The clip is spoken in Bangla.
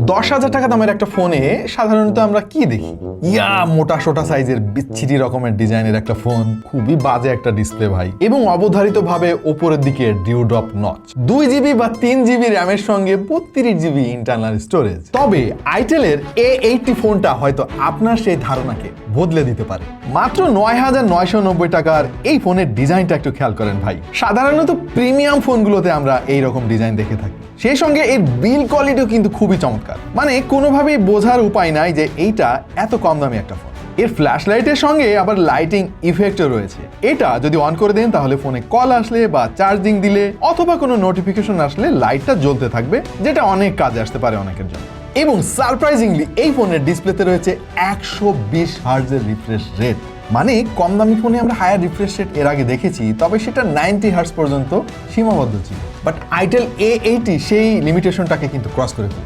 10,000 টাকা দামের একটা ফোনে সাধারণত আমরা কি দেখি? মোটা সোটা সাইজের বিচ্ছিরি রকমের ডিজাইনের একটা ফোন, খুবই বাজে একটা ডিসপ্লে ভাই, এবং অবধারিত ভাবে ওপরের দিকে ডিউড্রপ নচ, 2 GB বা 3 GB র্যামের সঙ্গে 32 GB ইন্টারনাল স্টোরেজ। তবে আইটেলের A80 ফোনটা হয়তো আপনার সেই ধারণাকে বদলে দিতে পারে। মাত্র 9,990 টাকার এই ফোনের ডিজাইনটা একটু খেয়াল করেন ভাই। সাধারণত প্রিমিয়াম ফোনগুলোতে আমরা এইরকম ডিজাইন দেখে থাকি। সেই সঙ্গে এর বিল কোয়ালিটিও কিন্তু খুবই চমৎকার, মানে কোনোভাবেই বোঝার উপায় নাই যে এইটা এত কম দামি একটা ফোন। এর ফ্ল্যাশ লাইটের সঙ্গে আবার লাইটিং ইফেক্টও রয়েছে। এটা যদি অন করে দেন তাহলে ফোনে কল আসলে বা চার্জিং দিলে অথবা কোনো নোটিফিকেশন আসলে লাইটটা জ্বলতে থাকবে, যেটা অনেক কাজে আসতে পারে অনেকের জন্য। এবং সারপ্রাইজিংলি এই ফোনের ডিসপ্লেতে রয়েছে 120 হার্টজের রিফ্রেশ রেট। মানে কম দামি ফোনে আমরা হায়ার রিফ্রেশ রেট এর আগে দেখেছি, তবে সেটা 90 হার্টজ পর্যন্ত সীমাবদ্ধ ছিল। বাট আইটেল A80 সেই লিমিটেশনটাকে কিন্তু ক্রস করে ফেলেছে।